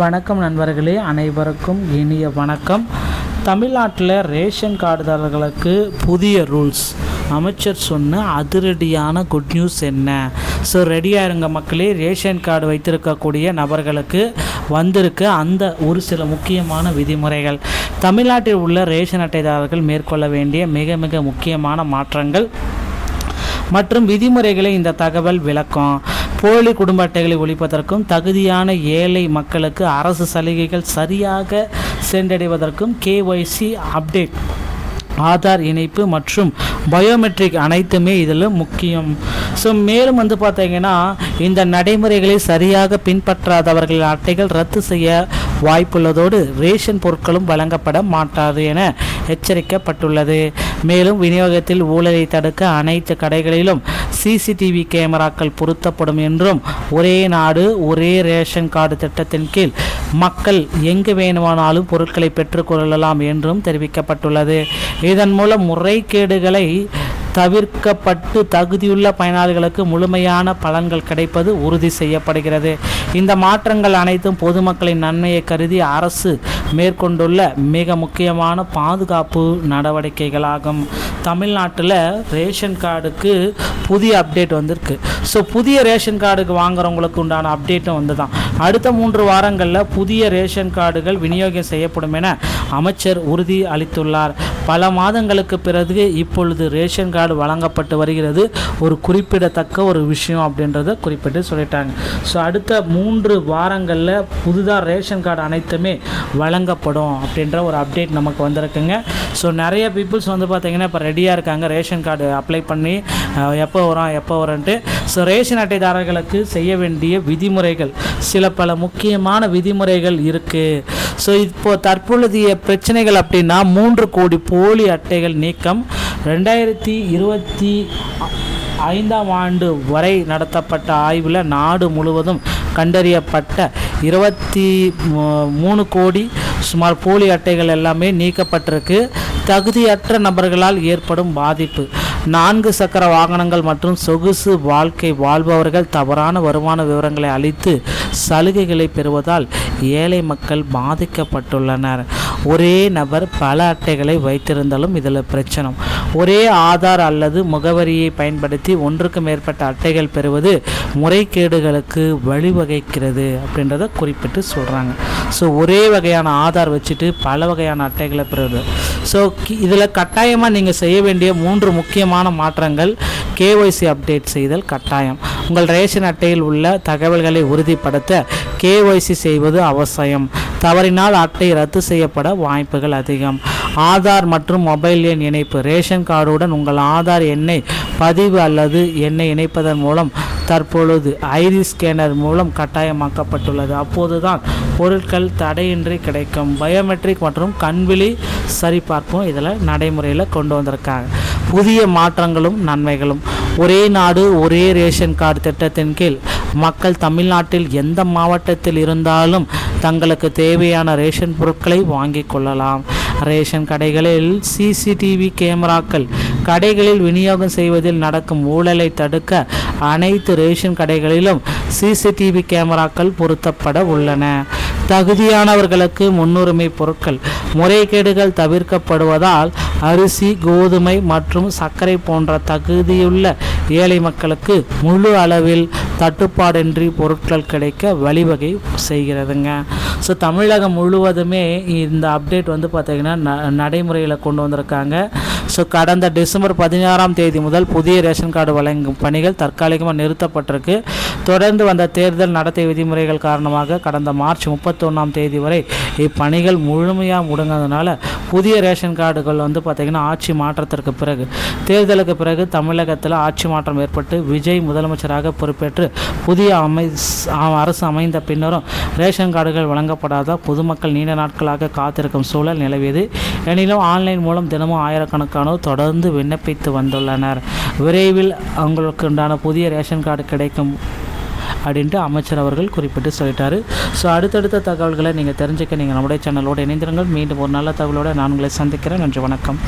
வணக்கம் நண்பர்களே, அனைவருக்கும் இனிய வணக்கம். தமிழ்நாட்டில் ரேஷன் கார்டுதாரர்களுக்கு புதிய ரூல்ஸ் அமைச்சர் சொன்ன அதிரடியான குட் நியூஸ் என்ன? ஸோ ரெடியாக இருங்க மக்களே. ரேஷன் கார்டு வைத்திருக்கக்கூடிய நபர்களுக்கு வந்திருக்க அந்த ஒரு சில முக்கியமான விதிமுறைகள், தமிழ்நாட்டில் உள்ள ரேஷன் அட்டைதாரர்கள் மேற்கொள்ள வேண்டிய மிக மிக முக்கியமான மாற்றங்கள் மற்றும் விதிமுறைகளை இந்த தகவல் விளக்கும். போலி குடும்ப அட்டைகளை ஒழிப்பதற்கும் தகுதியான ஏழை மக்களுக்கு அரசு சலுகைகள் சரியாக சென்றடைவதற்கும் KYC அப்டேட், ஆதார் இணைப்பு மற்றும் பயோமெட்ரிக் அனைத்துமே இதில் முக்கியம். ஸோ மேலும் பார்த்தீங்கன்னா இந்த நடைமுறைகளை சரியாக பின்பற்றாதவர்கள் அட்டைகள் ரத்து செய்ய வாய்ப்புள்ளதோடு ரேஷன் பொருட்களும் வழங்கப்பட மாட்டாது என எச்சரிக்கப்பட்டுள்ளது. மேலும் விநியோகத்தில் ஊழலை தடுக்க அனைத்து கடைகளிலும் CCTV கேமராக்கள் பொருத்தப்படும் என்றும், ஒரே நாடு ஒரே ரேஷன் கார்டு திட்டத்தின் கீழ் மக்கள் எங்கு வேணுமானாலும் பொருட்களை பெற்றுக்கொள்ளலாம் என்றும் தெரிவிக்கப்பட்டுள்ளது. இதன் மூலம் முறைகேடுகளை தவிர்க்கப்பட்டு தகுதியுள்ள பயனாளிகளுக்கு முழுமையான பலன்கள் கிடைப்பது உறுதி செய்யப்படுகிறது. இந்த மாற்றங்கள் அனைத்தும் பொதுமக்களின் நன்மையை கருதி அரசு மேற்கொண்டுள்ள மிக முக்கியமான பாதுகாப்பு நடவடிக்கைகளாகும். தமிழ்நாட்டில் ரேஷன் கார்டுக்கு புதிய அப்டேட் வந்திருக்கு. ஸோ புதிய ரேஷன் கார்டுக்கு வாங்குறவங்களுக்கு உண்டான அப்டேட்டும் வந்து தான் அடுத்த 3 வாரங்களில் புதிய ரேஷன் கார்டுகள் விநியோகம் செய்யப்படும் என அமைச்சர் உறுதி அளித்துள்ளார். பல மாதங்களுக்கு பிறகு இப்பொழுது ரேஷன் கார்டு வழங்கப்பட்டு வருகிறது. ஒரு குறிப்பிடத்தக்க ஒரு விஷயம் அப்படின்றத குறிப்பிட்டு சொல்லிட்டாங்க. ஸோ அடுத்த 3 வாரங்களில் புதுதாக ரேஷன் கார்டு அனைத்துமே வழங்கப்படும் அப்படின்ற ஒரு அப்டேட் நமக்கு வந்திருக்குங்க. ஸோ நிறைய பீப்புள்ஸ் பார்த்திங்கன்னா இப்போ ரெடியாக இருக்காங்க ரேஷன் கார்டு அப்ளை பண்ணி எப்போ வரும்ன்ட்டு. ஸோ ரேஷன் அட்டைதாரர்களுக்கு செய்ய வேண்டிய விதிமுறைகள், சில பல முக்கியமான விதிமுறைகள் இருக்குது. ஸோ இப்போ தற்பொழுதைய பிரச்சனைகள் அப்படின்னா 3 கோடி போலி அட்டைகள் நீக்கம். 2025ஆம் ஆண்டு வரை நடத்தப்பட்ட ஆய்வில் நாடு முழுவதும் கண்டறியப்பட்ட 23 கோடி சுமார் போலி அட்டைகள் எல்லாமே நீக்கப்பட்டிருக்கு. தகுதியற்ற நபர்களால் ஏற்படும் பாதிப்பு, 4 சக்கர வாகனங்கள் மற்றும் சொகுசு வாழ்க்கை வாழ்பவர்கள் தவறான வருமான விவரங்களை அளித்து சலுகைகளை பெறுவதால் ஏழை மக்கள் பாதிக்கப்பட்டுள்ளனர். ஒரே நபர் பல அட்டைகளை வைத்திருந்தாலும் இதில் பிரச்சனை. ஒரே ஆதார் அல்லது முகவரியை பயன்படுத்தி ஒன்றுக்கு மேற்பட்ட அட்டைகள் பெறுவது முறைகேடுகளுக்கு வழிவகுக்கிறது அப்படின்றத குறிப்பிட்டு சொல்கிறாங்க. ஸோ ஒரே வகையான ஆதார் வச்சுட்டு பல வகையான அட்டைகளை பெறுவது. ஸோ இதில் கட்டாயமாக நீங்கள் செய்ய வேண்டிய 3 முக்கியமான மாற்றங்கள்: KYC அப்டேட் செய்தல் கட்டாயம். உங்கள் ரேஷன் அட்டையில் உள்ள தகவல்களை உறுதிப்படுத்த KYC செய்வது அவசியம். தவறினால் அட்டை ரத்து செய்யப்பட வாய்ப்புகள் அதிகம். ஆதார் மற்றும் மொபைல் எண் இணைப்பு, ரேஷன் கார்டுடன் உங்கள் ஆதார் எண்ணை பதிவு அல்லது எண்ணை இணைப்பதன் மூலம் தற்பொழுது ஐரிஸ் ஸ்கேனர் மூலம் கட்டாயமாக்கப்பட்டுள்ளது. அப்போதுதான் பொருட்கள் தடையின்றி கிடைக்கும். பயோமெட்ரிக் மற்றும் கண்விழி சரிபார்ப்பும் இதில் நடைமுறையில் கொண்டு வந்திருக்காங்க. புதிய மாற்றங்களும் நன்மைகளும்: ஒரே நாடு ஒரே ரேஷன் கார்டு திட்டத்தின் கீழ் மக்கள் தமிழ்நாட்டில் எந்த மாவட்டத்தில் இருந்தாலும் தங்களுக்கு தேவையான ரேஷன் பொருட்களை வாங்கிக் கொள்ளலாம். ரேஷன் கடைகளில் CCTV கேமராக்கள், கடைகளில் விநியோகம் செய்வதில் நடக்கும் ஊழலை தடுக்க அனைத்து ரேஷன் கடைகளிலும் CCTV கேமராக்கள் பொருத்தப்பட உள்ளன. தகுதியானவர்களுக்கு முன்னுரிமை பொருட்கள், முறைகேடுகள் தவிர்க்கப்படுவதால் அரிசி, கோதுமை மற்றும் சர்க்கரை போன்ற தகுதியுள்ள ஏழை மக்களுக்கு முழு அளவில் தட்டுப்பாடின்றி பொருட்கள் கிடைக்க வழிவகை செய்கிறதுங்க. ஸோ தமிழகம் முழுவதுமே இந்த அப்டேட் பார்த்திங்கன்னா நடைமுறையில் கொண்டு வந்திருக்காங்க. ஸோ கடந்த டிசம்பர் 16ஆம் தேதி முதல் புதிய ரேஷன் கார்டு வழங்கும் பணிகள் தற்காலிகமாக நிறுத்தப்பட்டிருக்கு. தொடர்ந்து வந்த தேர்தல் நடத்தை விதிமுறைகள் காரணமாக கடந்த மார்ச் 31ஆம் தேதி வரை இப்பணிகள் முழுமையாக முடங்காதனால புதிய ரேஷன் கார்டுகள் பார்த்திங்கன்னா ஆட்சி மாற்றத்திற்கு பிறகு, தேர்தலுக்கு பிறகு தமிழகத்தில் ஆட்சி மாற்றம் ஏற்பட்டு விஜய் முதலமைச்சராக பொறுப்பேற்று புதிய அரசு அமைந்த பின்னரும் ரேஷன் கார்டுகள் வழங்கப்படாத பொதுமக்கள் நீண்ட நாட்களாக காத்திருக்கும் சூழல் நிலவியது. எனினும் ஆன்லைன் மூலம் தினமும் ஆயிரக்கணக்கானோர் தொடர்ந்து விண்ணப்பித்து வந்துள்ளனர். விரைவில் அவங்களுக்கு உண்டான புதிய ரேஷன் கார்டு கிடைக்கும் அப்படின்ட்டு அமைச்சர் அவர்கள் குறிப்பிட்டு சொல்லிட்டாரு. ஸோ அடுத்தடுத்த தகவல்களை நீங்கள் தெரிஞ்சுக்க நீங்கள் நம்முடைய சேனலோடு இணைந்திருங்கள். மீண்டும் ஒரு நல்ல தகவலோடு நான் உங்களை சந்திக்கிறேன். நன்றி, வணக்கம்.